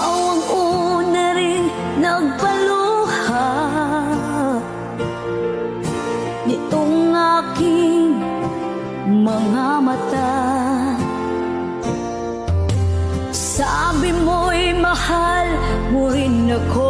Ikaw ang una rin nagpaluha nitong aking mga mata. Sabi mo'y mahal mo rin ako,